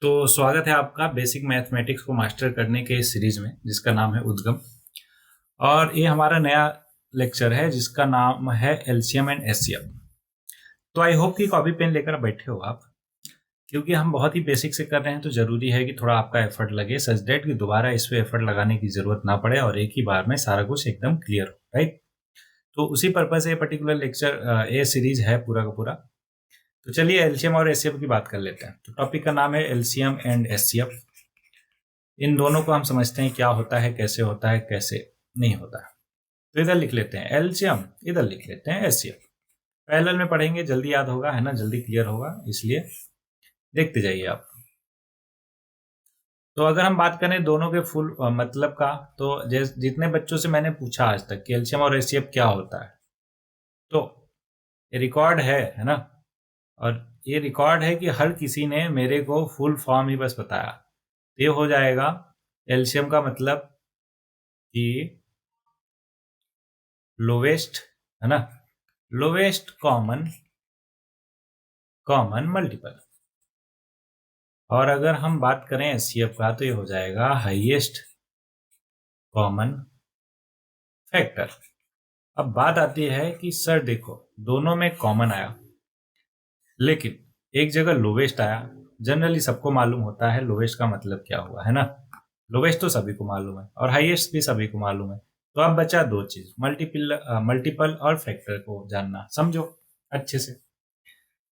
तो स्वागत है आपका बेसिक मैथमेटिक्स को मास्टर करने के इस सीरीज में जिसका नाम है उद्गम। और ये हमारा नया लेक्चर है जिसका नाम है एलसीएम एंड एचसीएफ। तो आई होप कि कॉपी पेन लेकर बैठे हो आप, क्योंकि हम बहुत ही बेसिक से कर रहे हैं तो जरूरी है कि थोड़ा आपका एफर्ट लगे सच दैट कि दोबारा इस पे एफर्ट लगाने की जरूरत ना पड़े और एक ही बार में सारा कुछ एकदम क्लियर हो। राइट, तो उसी पर्पज से ये पर्टिकुलर लेक्चर ये सीरीज है पूरा का पूरा। तो चलिए एलसीएम और एचसीएफ की बात कर लेते हैं। तो टॉपिक का नाम है एलसीएम एंड एचसीएफ। इन दोनों को हम समझते हैं क्या होता है, कैसे नहीं होता है। तो इधर लिख लेते हैं एलसीएम, इधर लिख लेते हैं एचसीएफ। पैरेलल में पढ़ेंगे, जल्दी याद होगा, है ना, जल्दी क्लियर होगा, इसलिए देखते जाइए आप। तो अगर हम बात करें दोनों के फुल मतलब का, तो जितने बच्चों से मैंने पूछा आज तक कि एलसीएम और एचसीएफ क्या होता है, तो ये रिकॉर्ड है ना। और ये रिकॉर्ड है कि हर किसी ने मेरे को फुल फॉर्म ही बस बताया। तो ये हो जाएगा एलसीएम का मतलब कि लोवेस्ट, है ना, लोवेस्ट कॉमन मल्टीपल। और अगर हम बात करें एचसीएफ का तो ये हो जाएगा हाईएस्ट कॉमन फैक्टर। अब बात आती है कि सर देखो दोनों में कॉमन आया लेकिन एक जगह लोवेस्ट आया। जनरली सबको मालूम होता है लोवेस्ट का मतलब क्या हुआ, है ना। लोवेस्ट तो सभी को मालूम है और हाईएस्ट भी सभी को मालूम है। तो अब बचा दो चीज, मल्टीपल और फैक्टर को जानना। समझो अच्छे से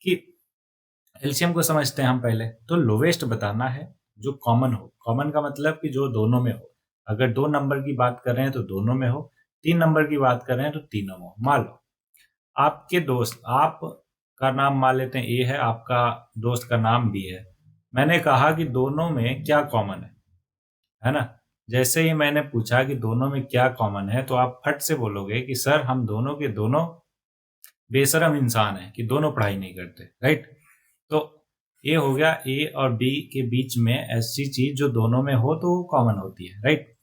कि एलसीएम को समझते हैं हम पहले। तो लोवेस्ट बताना है जो कॉमन हो। कॉमन का मतलब कि जो दोनों में हो। अगर 2 नंबर की बात कर रहे हैं तो दोनों में हो, 3 नंबर की बात कर रहे हैं तो तीनों में हो। मान लो आपके दोस्त, आप का नाम मान लेते हैं ए है, आपका दोस्त का नाम बी है। मैंने कहा कि दोनों में क्या कॉमन है ना। जैसे ही मैंने पूछा कि दोनों में क्या कॉमन है तो आप फट से बोलोगे कि सर हम दोनों के दोनों बेशरम इंसान हैं कि दोनों पढ़ाई नहीं करते। राइट, तो ये हो गया ए और बी के बीच में ऐसी चीज जो दोनों में हो तो वो कॉमन होती है। राइट,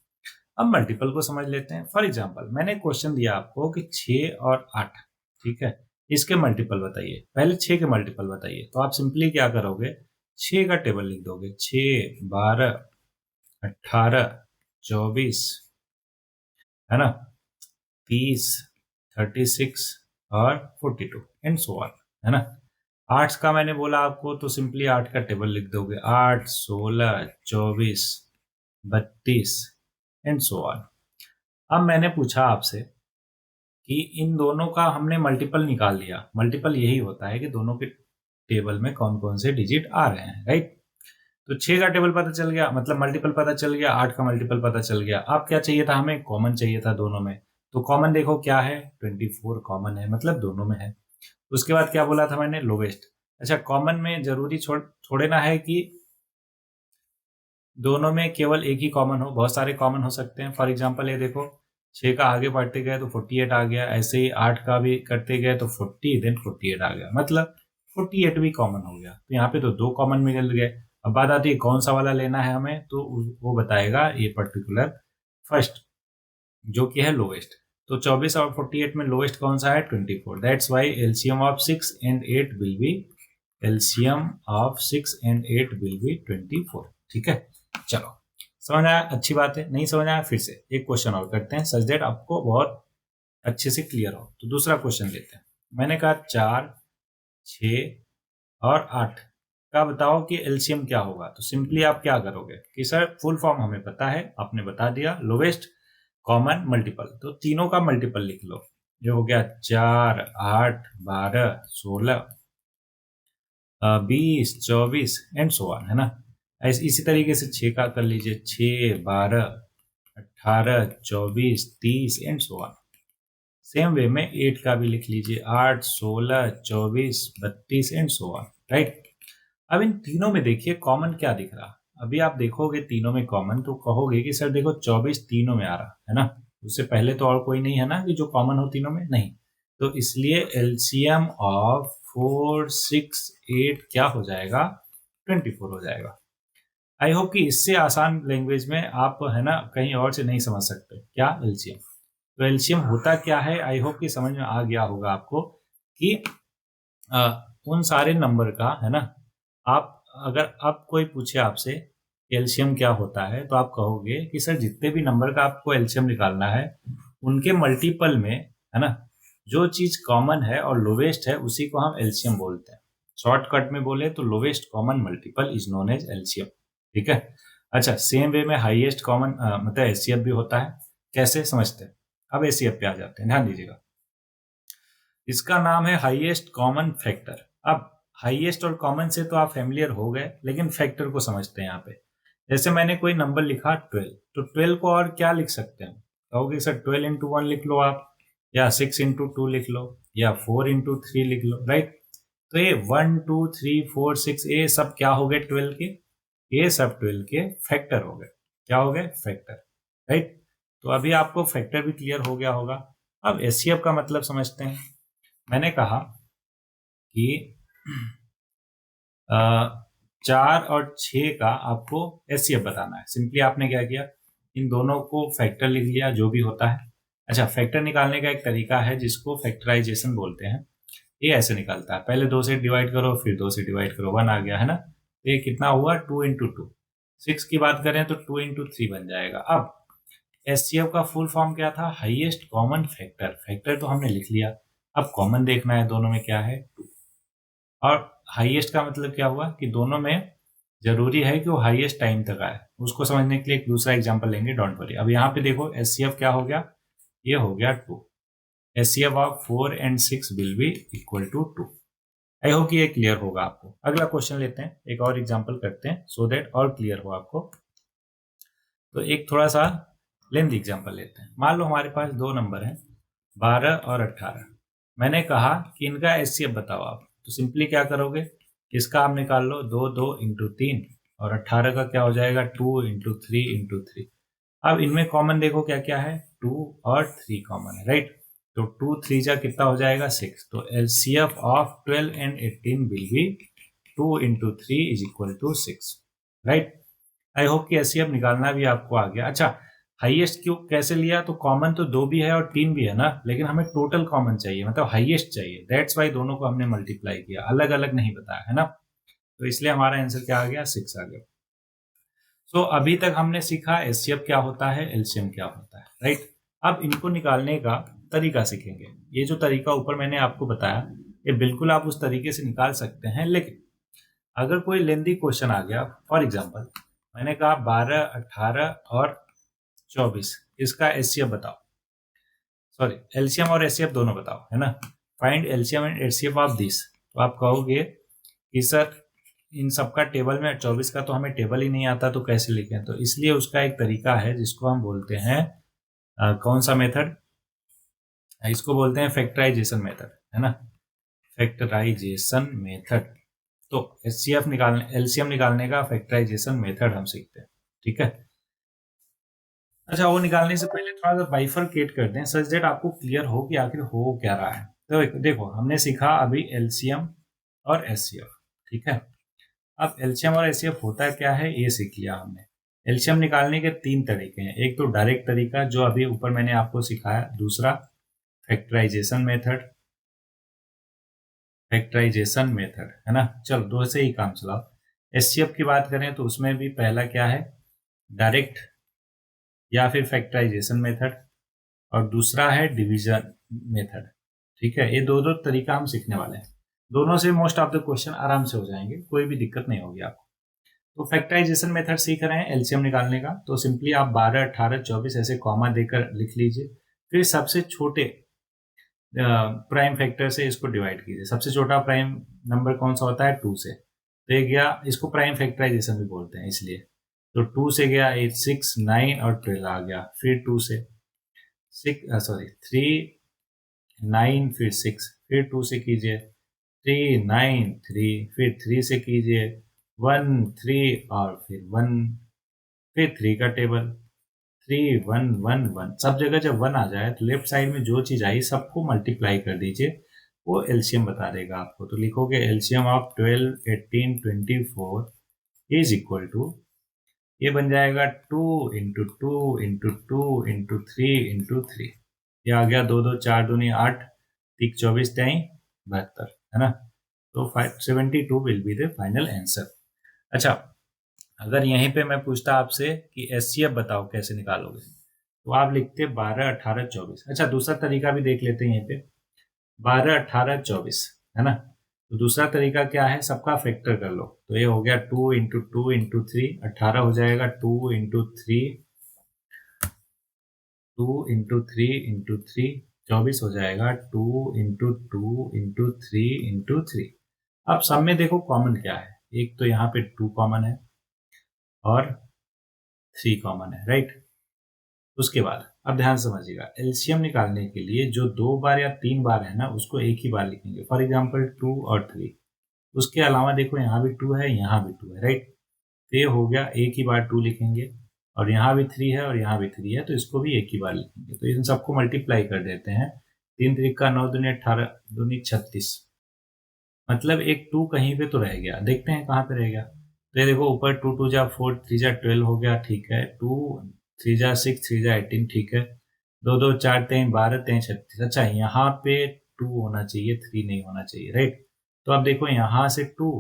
अब मल्टीपल को समझ लेते हैं। फॉर एग्जांपल मैंने क्वेश्चन दिया आपको कि 6 और 8, ठीक है, इसके मल्टीपल बताइए। पहले 6 के मल्टीपल बताइए। तो आप सिंपली क्या करोगे, 6 का टेबल लिख दोगे। 6, 12, 18, 24, है ना, 30, 36 और 42 एंड सो ऑन, है ना। 8 का मैंने बोला आपको तो सिंपली 8 का टेबल लिख दोगे। 8, 16, 24, 32 एंड सो ऑन। अब मैंने पूछा आपसे कि इन दोनों का हमने मल्टीपल निकाल लिया। मल्टीपल यही होता है कि दोनों के टेबल में कौन कौन से डिजिट आ रहे हैं। राइट, तो 6 का टेबल पता चल गया, मतलब मल्टीपल पता चल गया। 8 का मल्टीपल पता चल गया। अब क्या चाहिए था हमें, कॉमन चाहिए था दोनों में। तो कॉमन देखो क्या है, 24 कॉमन है, मतलब दोनों में है। उसके बाद क्या बोला था मैंने, लोवेस्ट। अच्छा, कॉमन में जरूरी छोड़े ना है कि दोनों में केवल एक ही कॉमन हो, बहुत सारे कॉमन हो सकते हैं। फॉर एग्जांपल ये देखो, 6 का आगे बढ़ते गए तो 48 आ गया, ऐसे ही 8 का भी करते गए तो 40 देन 48 आ गया, मतलब 48 भी कॉमन हो गया। तो यहाँ पे तो 2 कॉमन मिल गए। अब बात आती है कौन सा वाला लेना है हमें, तो वो बताएगा ये पर्टिकुलर फर्स्ट, जो कि है लोवेस्ट। तो 24 और 48 में लोवेस्ट कौन सा है, 24। That's why LCM of 6 and 8 will B, LCM of 6 and 8 will B 24। ठीक है, चलो समझ आया, अच्छी बात है। नहीं समझ आया फिर से एक क्वेश्चन और करते हैं सच दैट आपको बहुत अच्छे से क्लियर हो। तो दूसरा क्वेश्चन लेते हैं। मैंने कहा 4, 6 और 8 का बताओ कि एलसीएम क्या होगा। तो सिंपली आप क्या करोगे कि सर फुल फॉर्म हमें पता है, आपने बता दिया, लोवेस्ट कॉमन मल्टीपल। तो तीनों का मल्टीपल लिख लो, जो हो गया 4, 8, 12, 16, 20, 24 एंड सो ऑन, है ना। इसी तरीके से 6 का कर लीजिए, 6, 12, 18, 24, 30 and so on. Same way में 8 का भी लिख लीजिए, 8, 16, 24, 32 एंड सो ऑन। राइट, अब इन तीनों में देखिए कॉमन क्या दिख रहा। अभी आप देखोगे तीनों में कॉमन तो कहोगे कि सर देखो 24 तीनों में आ रहा है ना, उससे पहले तो और कोई नहीं है ना कि जो कॉमन हो तीनों में, नहीं। तो इसलिए एलसीएम ऑफ 4, 6, 8 क्या हो जाएगा, 24 हो जाएगा। आई होप कि इससे आसान लैंग्वेज में आप, है ना, कहीं और से नहीं समझ सकते क्या एलसीएम। तो एलसीएम होता क्या है, आई होप कि समझ में आ गया होगा आपको कि उन सारे नंबर का, है ना, आप अगर अब कोई पूछे आपसे एलसीएम क्या होता है तो आप कहोगे कि सर जितने भी नंबर का आपको एलसीएम निकालना है उनके मल्टीपल में, है ना, जो चीज कॉमन है और लोवेस्ट है उसी को हम एलसीएम बोलते हैं। शॉर्टकट में बोले तो lowest common multiple is known as LCM. ठीक है। अच्छा, सेम वे में हाईएस्ट कॉमन मतलब एचसीएफ भी होता है। कैसे समझते हैं? अब एचसीएफ पे आ जाते हैं, ध्यान दीजिएगा। इसका नाम है हाईएस्ट कॉमन फैक्टर। अब हाईएस्ट और कॉमन से तो आप फैमिलियर हो गए, लेकिन फैक्टर को समझते हैं यहाँ पे। जैसे मैंने कोई नंबर लिखा 12, तो 12 को और क्या लिख सकते हैं? कहोगे सर 12 इंटू 1 लिख लो आप, या 6 इंटू 2 लिख लो, या 4 इंटू 3 लिख लो, राइट। तो ये 1 2 3 4 6 ये सब क्या हो गए 12 के? ये सब 12 के फैक्टर हो गए। क्या हो गए? Factor, right. तो अभी आपको फैक्टर भी क्लियर हो गया होगा। अब एचसीएफ का मतलब समझते हैं। मैंने कहा कि 4 और 6 का आपको एचसीएफ बताना है। सिंपली आपने क्या किया, इन दोनों को फैक्टर लिख लिया जो भी होता है। अच्छा, फैक्टर निकालने का एक तरीका है जिसको फैक्टराइजेशन बोलते हैं। ये ऐसे निकलता है, पहले 2 से डिवाइड करो, फिर 2 से डिवाइड करो, 1 आ गया, है ना। तो ये कितना हुआ? 2 इंटू 2। 6 की बात करें तो 2 इंटू 3 बन जाएगा। अब एचसीएफ का फुल फॉर्म क्या था? Highest common factor. फैक्टर तो हमने लिख लिया, अब कॉमन देखना है दोनों में क्या है, 2। और हाईएस्ट का मतलब क्या हुआ कि दोनों में जरूरी है कि वो हाईएस्ट टाइम तक आए। उसको समझने के लिए एक दूसरा एग्जांपल लेंगे, डोंट वरी। अब यहाँ पे देखो एचसीएफ क्या हो गया, ये हो गया 2। HCF of 4 and 6 will be equal to 2। I hope ये क्लियर होगा आपको। अगला क्वेश्चन लेते हैं, एक और एग्जांपल करते हैं सो दैट और क्लियर हो आपको। तो एक थोड़ा सा लेंथ एग्जांपल लेते हैं। मान लो हमारे पास दो नंबर हैं 12 और 18। मैंने कहा कि इनका एचसीएफ बताओ आप। तो सिंपली क्या करोगे, इसका आप निकाल लो, 2 2 इंटू 3, और 18 का क्या हो जाएगा, 2 इंटू 3 इंटू 3। अब इनमें कॉमन देखो क्या क्या है, 2 और 3 कॉमन है, राइट। तो 2 3 जा कितना हो जाएगा, 6। तो LCF of 12 and 18 will be 2 into 3 is equal to 6, right. I hope कि एचसीएफ निकालना भी आपको आ गया। अच्छा, हाईएस्ट क्यों कैसे लिया? तो कॉमन तो 2 भी है और 3 भी है ना, लेकिन हमें टोटल कॉमन चाहिए, मतलब हाईएस्ट चाहिए। दैट्स वाई दोनों को हमने मल्टीप्लाई किया, अलग अलग नहीं बताया, है ना। तो इसलिए हमारा आंसर क्या आ गया, 6 आ गया। सो अभी तक हमने सीखा एचसीएफ क्या होता है, एलसीएम क्या होता है, राइट। अब इनको निकालने का तरीका सीखेंगे। ये जो तरीका ऊपर मैंने आपको बताया, ये बिल्कुल आप उस तरीके से निकाल सकते हैं, लेकिन अगर कोई लेंदी क्वेश्चन आ गया, फॉर एग्जाम्पल मैंने कहा 12 18 और 24, इसका एचसीएफ बताओ, सॉरी एलसीएम और एचसीएफ दोनों बताओ, है ना। Find LCM and HCF of this. तो आप कहोगे कि सर इन सबका टेबल में, 24 का तो हमें टेबल ही नहीं आता तो कैसे लिखें? तो इसलिए उसका एक तरीका है जिसको हम बोलते हैं कौन सा मेथड, इसको बोलते हैं फैक्टराइजेशन मेथड, है ना, फैक्टराइजेशन मेथड। तो एचसीएफ निकालने, एलसीएम निकालने का फैक्टराइजेशन मेथड हम सीखते हैं, ठीक है। अच्छा, वो निकालने से पहले थोड़ा सा बाइफरकेट कर दें सच दैट आपको क्लियर हो कि आखिर हो क्या रहा है। तो देखो हमने सीखा अभी एलसीएम और एचसीएफ, ठीक है। अब एलसीएम और एचसीएफ होता क्या है ये सीख लिया हमने। एलसीएम निकालने के 3 तरीके हैं। एक तो डायरेक्ट तरीका जो अभी ऊपर मैंने आपको सिखाया, दूसरा फैक्टराइजेशन मेथड, फैक्टराइजेशन मेथड, है ना। चलो दो से ही काम चलाओ। एचसीएफ की बात करें तो उसमें भी पहला क्या है, डायरेक्ट या फिर फैक्टराइजेशन मेथड, और दूसरा है डिवीजन मेथड, ठीक है। ये दो दो तरीका हम सीखने वाले हैं। दोनों से मोस्ट ऑफ द क्वेश्चन आराम से हो जाएंगे, कोई भी दिक्कत नहीं होगी आपको। तो फैक्टराइजेशन मेथड सीख रहे हैं एलसीएम निकालने का। तो सिंपली आप 12 18 24 ऐसे कॉमा देकर लिख लीजिए, फिर सबसे छोटे प्राइम फैक्टर से इसको डिवाइड कीजिए। सबसे छोटा प्राइम नंबर कौन सा होता है, 2 से। तो ये गया, इसको प्राइम फैक्टराइजेशन भी बोलते हैं इसलिए। तो 2 से गया 8 6 9 और 12 आ गया। फिर 2 से 3 9, फिर 6, फिर 2 से कीजिए 3 9 3, फिर 3 से कीजिए 1 3 और फिर 1, फिर 3 का टेबल 3 1 1 1। सब जगह जब 1 आ जाए तो लेफ्ट साइड में जो चीज आई सबको मल्टीप्लाई कर दीजिए, वो एलसीएम बता देगा आपको। तो लिखोगे LCM of 12 18 24 is equal to, ये बन जाएगा 2 इंटू 2 इंटू 2 इंटू 3 इंटू 3। ये आ गया 2 2 4 दूनी 8, 3 24 72, है ना। तो 572 will be the final answer. अच्छा, अगर यहीं पे मैं पूछता आपसे कि एचसीएफ बताओ कैसे निकालोगे, तो आप लिखते 12, 18, 24। अच्छा, दूसरा तरीका भी देख लेते हैं यहीं पे, 12, 18, 24, है ना। तो दूसरा तरीका क्या है, सबका फैक्टर कर लो। तो ये हो गया 2 × 2 × 3, 18 हो जाएगा। 2 × 3, 2 × 3 × 3, 24 हो जाएगा। 2 × 2 × 3 × 3। अब सब में देखो कॉमन क्या है, एक तो यहाँ पे 2 कॉमन है और 3 कॉमन है, राइट। उसके बाद अब ध्यान से समझिएगा, एलसीएम निकालने के लिए जो 2 बार या 3 बार है ना, उसको एक ही बार लिखेंगे। फॉर एग्जाम्पल 2 और 3। उसके अलावा देखो यहाँ भी 2 है, यहाँ भी 2 है, राइट। तो ये हो गया, एक ही बार 2 लिखेंगे। और यहाँ भी 3 है और यहाँ भी 3 है, तो इसको भी एक ही बार लिखेंगे। तो इन सबको मल्टीप्लाई कर देते हैं। 3 त्रिका 9 दूनी 18, दूनी 36। मतलब एक 2 कहीं पे तो रह गया, देखते हैं कहाँ पे रह गया। तो ये देखो ऊपर 2 2 जा 4, 3 जा 12 हो गया, ठीक है। 2 3 जा 6, 3 जा 18, ठीक है। 2 2 4 3 12 3 36। अच्छा, यहाँ पे 2 होना चाहिए, 3 नहीं होना चाहिए, राइट। तो अब देखो यहाँ से 2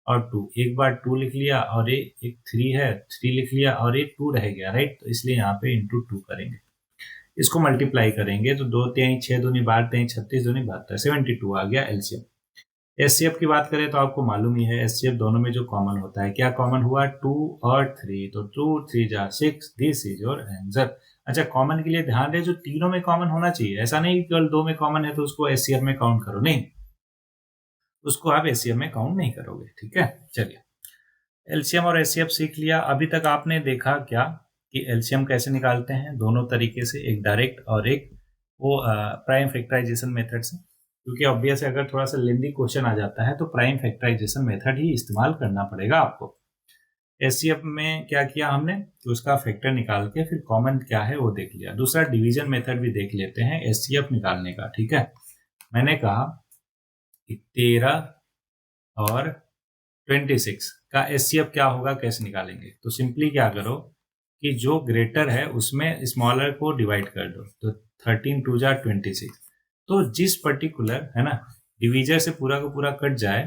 और 2, एक बार 2 लिख लिया और एक 3 है, 3 लिख लिया और एक 2 रह गया, राइट। तो इसलिए यहाँ पे इंटू 2 करेंगे, इसको मल्टीप्लाई करेंगे। तो 2 3 6 दूनी 12 3 36 दूनी 72, 72 आ गया एलसीएम। एचसीएफ की बात करें तो आपको मालूम ही है, एचसीएफ दोनों में जो कॉमन होता है, क्या कॉमन हुआ, 2 और 3। तो 2 3 जा 6, दिस इज योर आंसर। अच्छा, कॉमन के लिए ध्यान रहे, जो तीनों में कॉमन होना चाहिए। ऐसा नहीं कि केवल 2 में कॉमन है तो उसको एचसीएफ में काउंट करो, नहीं, उसको आप एचसीएफ में काउंट नहीं करोगे, ठीक है। चलिए, एलसीएम और एचसीएफ सीख लिया। अभी तक आपने देखा क्या कि एलसीएम कैसे निकालते हैं, दोनों तरीके से, एक डायरेक्ट और एक वो प्राइम फैक्टराइजेशन मेथड से। क्योंकि ऑब्वियस है, अगर थोड़ा सा लेंदी क्वेश्चन आ जाता है तो प्राइम फैक्टराइजेशन मेथड ही इस्तेमाल करना पड़ेगा आपको। एचसीएफ में क्या किया हमने कि उसका फैक्टर निकाल के फिर कॉमन क्या है वो देख लिया। दूसरा डिवीजन मेथड भी देख लेते हैं एचसीएफ निकालने का, ठीक है। मैंने कहा कि 13 और 26 का एचसीएफ क्या होगा, कैसे निकालेंगे। तो सिंपली क्या करो कि जो ग्रेटर है उसमें स्मॉलर को डिवाइड कर दो। तो 13 2 जा 26। तो जिस पर्टिकुलर है ना डिवीजर से पूरा का पूरा कट जाए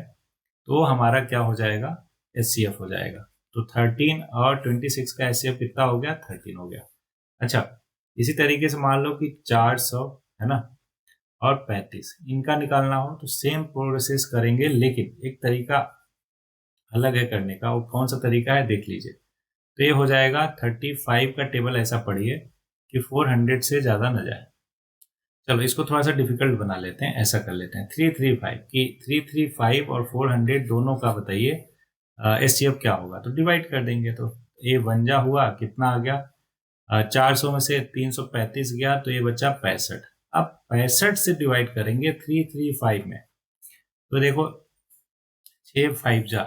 तो हमारा क्या हो जाएगा, एचसीएफ हो जाएगा। तो 13 और 26 का एचसीएफ कितना हो गया, 13 हो गया। अच्छा, इसी तरीके से मान लो कि 400 है ना और 35 इनका निकालना हो तो सेम प्रोसेस करेंगे, लेकिन एक तरीका अलग है करने का। वो कौन सा तरीका है देख लीजिए। तो ये हो जाएगा 35 का टेबल ऐसा पढ़िए कि 400 से ज़्यादा न जाए। चलो इसको थोड़ा सा डिफिकल्ट बना लेते हैं, ऐसा कर लेते हैं 335 की 335 और 400 दोनों का बताइए एचसीएफ क्या होगा। तो डिवाइड कर देंगे, तो ये 1 हुआ, कितना आ गया, 400 में से 335 गया तो ये बचा 65। अब 65 से डिवाइड करेंगे 335 में। तो देखो 6 5 जा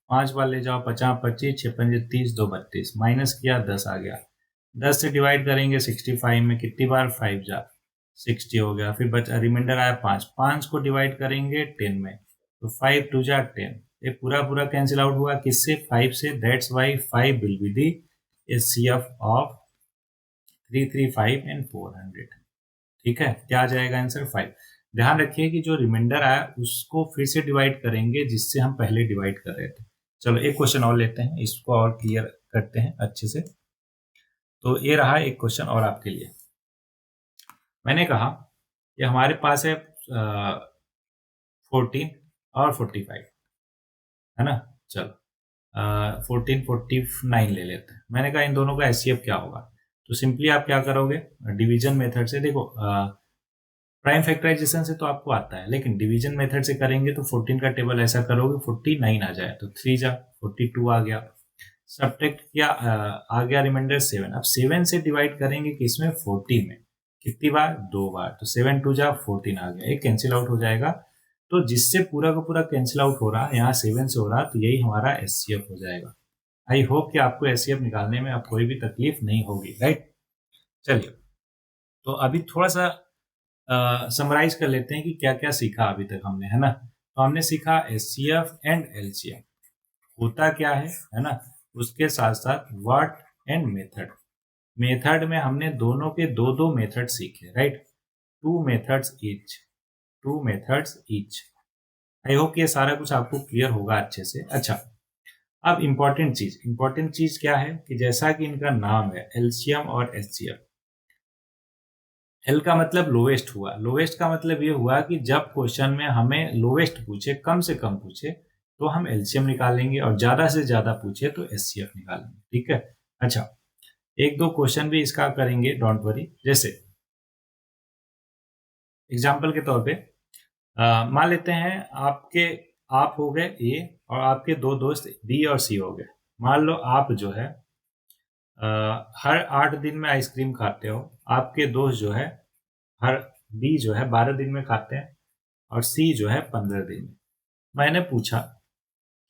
5 बार ले जाओ, 50 25, 6 पंजे 30, 2 32, माइनस किया 10 आ गया। 10 से डिवाइड करेंगे 65 में, कितनी बार, 5 जा 60 हो गया। फिर बचा रिमाइंडर आया 5, 5 को डिवाइड करेंगे 10 में, तो 5 2 जा 10। ये पूरा पूरा कैंसिल आउट हुआ किससे, 5 से। That's why 5 will be the HCF of 335 and 400। ठीक है, क्या आ जाएगा आंसर, 5। ध्यान रखिए कि जो रिमाइंडर आया उसको फिर से डिवाइड करेंगे जिससे हम पहले डिवाइड कर रहे थे। चलो एक क्वेश्चन और लेते हैं, इसको और क्लियर करते हैं अच्छे से। तो ये रहा एक क्वेश्चन और आपके लिए। मैंने कहा कि हमारे पास है 14 और 45, है ना। चलो 14 49 ले लेते हैं। मैंने कहा इन दोनों का एचसीएफ क्या होगा। तो सिंपली आप क्या करोगे, डिवीजन मेथड से। देखो प्राइम फैक्टराइजेशन से तो आपको आता है, लेकिन डिवीजन मेथड से करेंगे तो 14 का टेबल ऐसा करोगे 49 आ जाए, तो 3 जा 42 आ गया। सब्ट्रैक्ट किया, आ गया रिमाइंडर 7। अब 7 से डिवाइड करेंगे किसमें, 40 में, कितनी बार, 2 बार। तो 7 2 जा 14 आ गया, एक कैंसिल आउट हो जाएगा। तो जिससे पूरा का पूरा कैंसिल आउट हो रहा है, यहाँ 7 से हो रहा, तो यही हमारा एचसीएफ हो जाएगा। आई होप कि आपको एचसीएफ निकालने में अब कोई भी तकलीफ नहीं होगी, राइट। चलिए, तो अभी थोड़ा सा समराइज कर लेते हैं कि क्या क्या सीखा अभी तक हमने, है ना। तो हमने सीखा एचसीएफ एंड एलसीएम होता क्या है ना। उसके साथ साथ व्हाट एंड मेथड। मेथड में हमने दोनों के दो दो मेथड सीखे, right. 2 methods each, 2 methods each. आई होप ये सारा कुछ आपको क्लियर होगा अच्छे से। अच्छा, अब इंपॉर्टेंट चीज क्या है कि जैसा कि इनका नाम है एलसीएम और एचसीएफ, एल का मतलब लोवेस्ट हुआ, लोवेस्ट का मतलब ये हुआ कि जब क्वेश्चन में हमें लोवेस्ट पूछे, कम से कम पूछे, तो हम एलसीएम निकालेंगे और ज्यादा से ज्यादा पूछे तो एचसीएफ निकालेंगे। ठीक है, अच्छा एक दो क्वेश्चन भी इसका करेंगे, डोंट वरी। जैसे एग्जाम्पल के तौर पे मान लेते हैं आप हो गए ए और आपके दो दोस्त बी और सी हो गए। मान लो आप जो है हर 8 दिन में आइसक्रीम खाते हो, आपके दोस्त जो है हर बी जो है 12 दिन में खाते हैं और सी जो है 15 दिन में। मैंने पूछा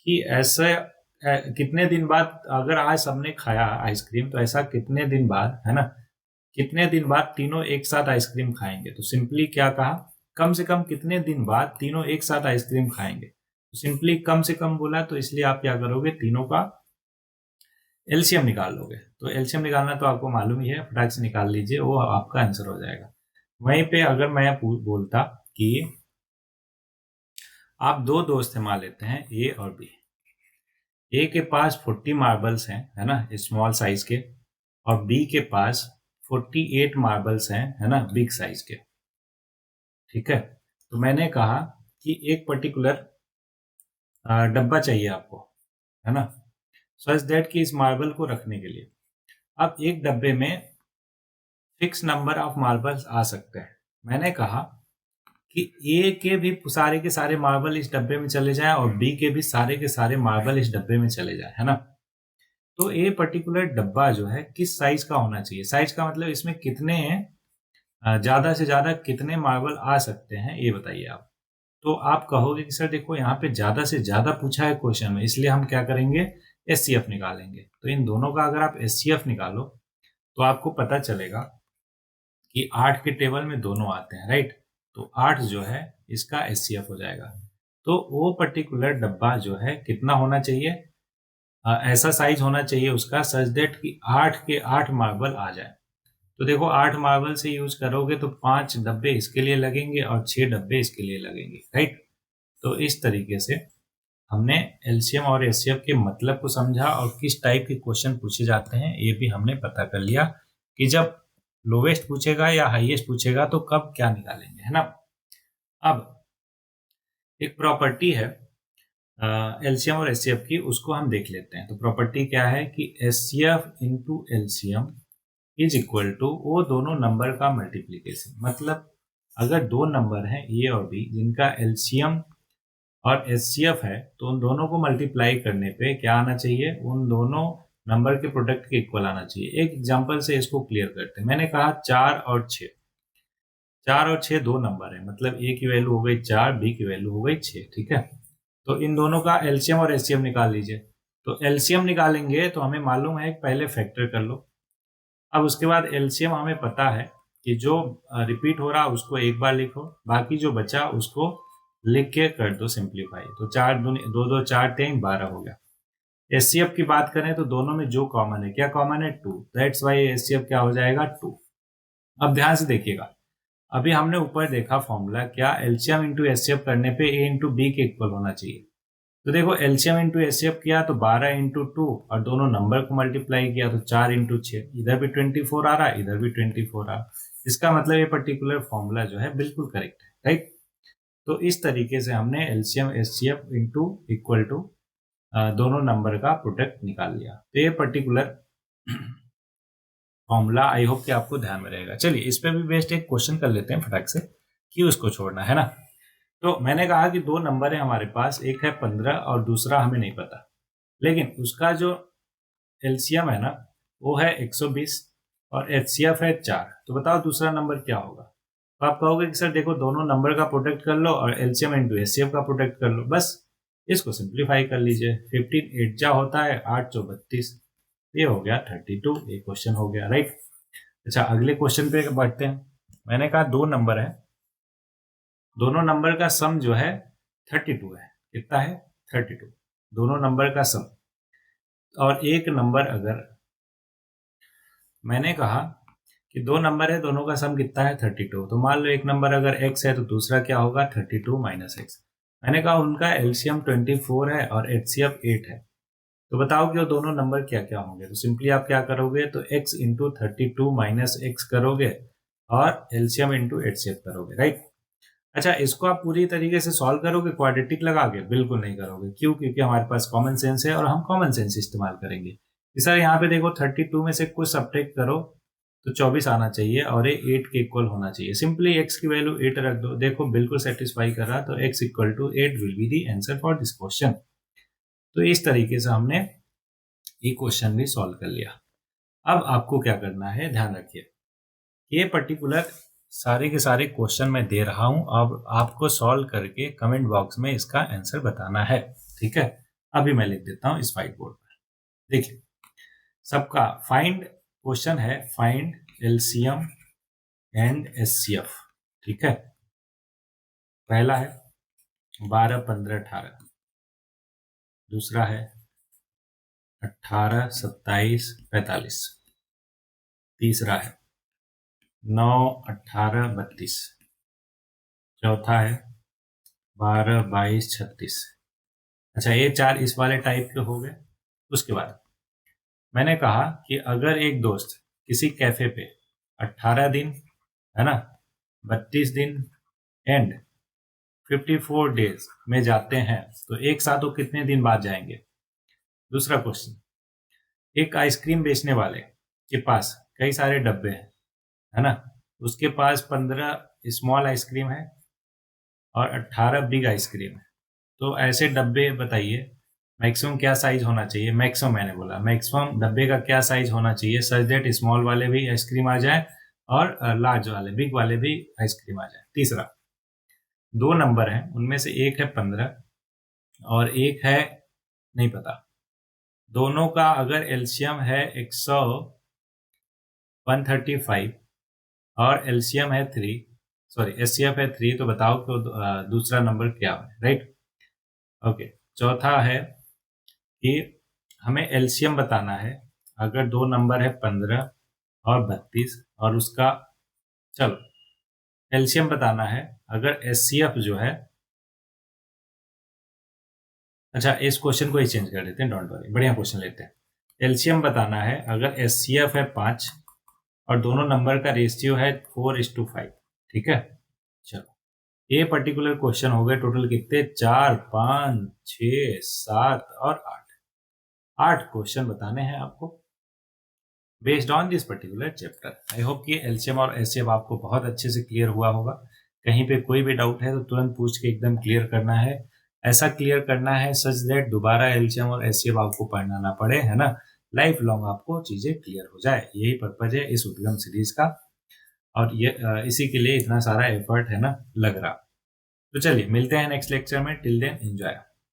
कि ऐसे कितने दिन बाद, अगर आज सबने खाया आइसक्रीम तो ऐसा कितने दिन बाद, है ना, कितने दिन बाद तीनों एक साथ आइसक्रीम खाएंगे। तो सिंपली क्या कहा, कम से कम कितने दिन बाद तीनों एक साथ आइसक्रीम खाएंगे। तो सिंपली कम से कम बोला, तो इसलिए आप क्या करोगे, तीनों का एलसीएम निकाल लोगे। तो एलसीएम निकालना तो आपको मालूम ही है, फटाक से निकाल लीजिए, वो आपका आंसर हो जाएगा। वहीं पे अगर मैं बोलता कि आप दो दोस्त हैं, मान लेते हैं ए और बी, ए के पास 40 मार्बल्स हैं, है ना, स्मॉल साइज के, और बी के पास 48 मार्बल्स हैं, है ना, बिग साइज के। ठीक है, तो मैंने कहा कि एक पर्टिकुलर डब्बा चाहिए आपको, है ना, सच दैट कि इस मार्बल को रखने के लिए। अब एक डब्बे में फिक्स नंबर ऑफ मार्बल्स आ सकते हैं। मैंने कहा कि ए के सारे मार्बल इस डब्बे में चले जाएं और बी के सारे मार्बल इस डब्बे में चले जाएं, है ना। तो ये पर्टिकुलर डब्बा जो है किस साइज का होना चाहिए, साइज का मतलब इसमें कितने ज्यादा से ज्यादा कितने मार्बल आ सकते हैं, ये बताइए आप। तो आप कहोगे कि सर देखो यहाँ पे ज्यादा से ज्यादा पूछा है क्वेश्चन में, इसलिए हम क्या करेंगे, एचसीएफ निकालेंगे। तो इन दोनों का अगर आप एचसीएफ निकालो तो आपको पता चलेगा कि 8 के टेबल में दोनों आते हैं, राइट। तो 8 जो है इसका एचसीएफ हो जाएगा। तो वो पर्टिकुलर डब्बा जो है कितना होना चाहिए, ऐसा साइज होना चाहिए उसका सच दैट कि 8 के 8 मार्बल आ जाए। तो देखो 8 मार्बल से यूज करोगे तो 5 डब्बे इसके लिए लगेंगे और 6 डब्बे इसके लिए लगेंगे, राइट। तो इस तरीके से हमने एलसीएम और एचसीएफ के मतलब को समझा और किस टाइप के क्वेश्चन पूछे जाते हैं ये भी हमने पता कर लिया कि जब लोवेस्ट पूछेगा या हाईएस्ट पूछेगा तो कब क्या निकालेंगे, है ना। अब एक प्रॉपर्टी है एलसीएम और एचसीएफ की, उसको हम देख लेते हैं। तो प्रॉपर्टी क्या है कि HCF into LCM is equal to वो दोनों नंबर का मल्टीप्लीकेशन। मतलब अगर दो नंबर हैं ए और बी जिनका एलसीएम और एचसीएफ है, तो उन दोनों को मल्टीप्लाई करने पे क्या आना चाहिए, उन दोनों नंबर के प्रोडक्ट के इक्वल आना चाहिए। एक एग्जांपल से इसको क्लियर करते हैं। मैंने कहा 4 और 6, 4 और 6 दो नंबर है, मतलब ए की वैल्यू हो गई 4, बी की वैल्यू हो गई 6। ठीक है, तो इन दोनों का एलसीएम और एचसीएफ निकाल लीजिए। तो एलसीएम निकालेंगे तो हमें मालूम है पहले फैक्टर कर लो। अब उसके बाद एलसीएम हमें पता है कि जो रिपीट हो रहा उसको एक बार लिखो, बाकी जो बचा उसको लिख के कर दो सिंप्लीफाई। तो 4 दूनी 2 2 4 3 12 हो गया। एचसीएफ की बात करें तो दोनों में जो कॉमन है, क्या कॉमन है, 2। दैट्स वाई एचसीएफ क्या हो जाएगा, 2। अब ध्यान से देखिएगा, अभी हमने ऊपर देखा फॉर्मूला, क्या एलसीएम इंटू एचसीएफ करने पे ए इंटू बी के इक्वल होना चाहिए। तो देखो एलसीएम इंटू एचसीएफ किया तो 12 इंटू 2 और दोनों नंबर को मल्टीप्लाई किया तो 4 इंटू 6, इधर भी 24 आ रहा, इधर भी 24 आ रहा। इसका मतलब ये पर्टिकुलर फॉर्मूला जो है बिल्कुल करेक्ट है, राइट। तो इस तरीके से हमने LCM HCF into equal to दोनों नंबर का प्रोडक्ट निकाल लिया। तो ये पर्टिकुलर फॉर्मूला आई होप कि आपको ध्यान में रहेगा। चलिए इस पे भी बेस्ट एक क्वेश्चन कर लेते हैं फटाक से, कि उसको छोड़ना है ना। तो मैंने कहा कि दो नंबर है हमारे पास, एक है 15 और दूसरा हमें नहीं पता, लेकिन उसका जो एलसीएम है ना वो है 120 और एचसीएफ है 4। तो बताओ दूसरा नंबर क्या होगा। तो आप कहोगे कि सर देखो दोनों नंबर का प्रोडक्ट कर लो और एलसीएम इंटू एचसीएफ का प्रोडक्ट कर लो, बस इसको सिंप्लीफाई कर लीजिए। 15 8 जा होता है, 8 चौ 32, ये हो गया 32। ये क्वेश्चन हो गया, राइट। अच्छा अगले क्वेश्चन पे बढ़ते हैं। मैंने कहा दो नंबर है, दोनों नंबर का सम जो है 32 है। कितना है, 32, दोनों नंबर का सम। और एक नंबर अगर, मैंने कहा कि दो नंबर है दोनों का सम कितना है, 32। तो मान लो एक नंबर अगर x है तो दूसरा क्या होगा, 32 माइनस एक्स। मैंने कहा उनका एलसीएम 24 है और एचसीएफ 8 है। तो बताओ कि वो दोनों नंबर क्या क्या होंगे। तो सिंपली आप क्या करोगे, तो x इंटू 32 माइनस एक्स करोगे और एलसीएम इंटू एचसीएफ करोगे, राइट। अच्छा, इसको आप पूरी तरीके से सॉल्व करोगे क्वाड्रेटिक लगा के? बिल्कुल नहीं करोगे। क्यों? क्योंकि हमारे पास कॉमन सेंस है और हम कॉमन सेंस इस्तेमाल करेंगे। सर यहाँ पे देखो 32 में से कुछ सब्ट्रैक्ट करो तो 24 आना चाहिए और ये 8 के इक्वल होना चाहिए। सिंपली x की वैल्यू 8 रख दो, देखो बिल्कुल सेटिस्फाई कर रहा, तो x equal to 8 will be the answer for this question. तो इस तरीके से हमने ये क्वेश्चन भी सॉल्व कर लिया। अब आपको क्या करना है, ध्यान रखिए, ये पर्टिकुलर सारे के सारे क्वेश्चन मैं दे रहा हूं, अब आपको सॉल्व करके कमेंट बॉक्स में इसका आंसर बताना है, ठीक है। अभी मैं लिख देता हूं इस व्हाइट बोर्ड पर। देखिए सबका फाइंड क्वेश्चन है, फाइंड एलसीएम एंड एचसीएफ, ठीक है। पहला है 12, 15, 18। दूसरा है 18, 27, 45। तीसरा है 9, 18, 32। चौथा है 12, 22, 36। अच्छा, ये चार इस वाले टाइप के हो गए। उसके बाद मैंने कहा कि अगर एक दोस्त किसी कैफे पे 18 दिन, है ना, 32 दिन एंड 54 डेज में जाते हैं तो एक साथ वो कितने दिन बाद जाएंगे। दूसरा क्वेश्चन, एक आइसक्रीम बेचने वाले के पास कई सारे डब्बे हैं, है ना, उसके पास 15 स्मॉल आइसक्रीम है और 18 बिग आइसक्रीम है। तो ऐसे डब्बे बताइए मैक्सिमम क्या साइज होना चाहिए। मैक्सिमम मैंने बोला, मैक्सिमम डब्बे का क्या साइज होना चाहिए सच दैट स्मॉल वाले भी आइसक्रीम आ जाए और लार्ज वाले बिग वाले भी आइसक्रीम आ जाए। तीसरा, दो नंबर हैं, उनमें से एक है 15 और एक है नहीं पता। दोनों का अगर एलसीएम है 135 और एलसीएम है 3, सॉरी एचसीएफ है 3, तो बताओ कि दूसरा नंबर क्या है, राइट। ओके, चौथा है कि हमें एलसीएम बताना है। अगर दो नंबर है 15 और 32 और उसका, चलो एलसीएम बताना है। अगर एचसीएफ जो है, अच्छा इस क्वेश्चन को ही चेंज कर देते हैं, डोंट वरी, बढ़िया क्वेश्चन लेते हैं। एलसीएम बताना है अगर एचसीएफ है 5 और दोनों नंबर का रेशियो है 4:5, ठीक है। चलो, ये पर्टिकुलर क्वेश्चन हो गए टोटल कितने, 4, 5, 6, 7 और 8 क्वेश्चन बताने हैं आपको based on this particular chapter. I hope कि एलसीएम और एचसीएफ आपको बहुत अच्छे से क्लियर हुआ होगा। कहीं पे कोई भी डाउट है तो तुरंत पूछ के एकदम क्लियर करना है। ऐसा क्लियर करना है सच दैट दोबारा एलसीएम और एचसीएफ आपको पढ़ना ना पड़े, है ना, लाइफ लॉन्ग आपको चीजें क्लियर हो जाए। यही पर्पज है इस उद्गम सीरीज का और ये इसी के लिए इतना सारा एफर्ट है ना लग रहा। तो चलिए मिलते हैं नेक्स्ट लेक्चर में, टिल देन एंजॉय।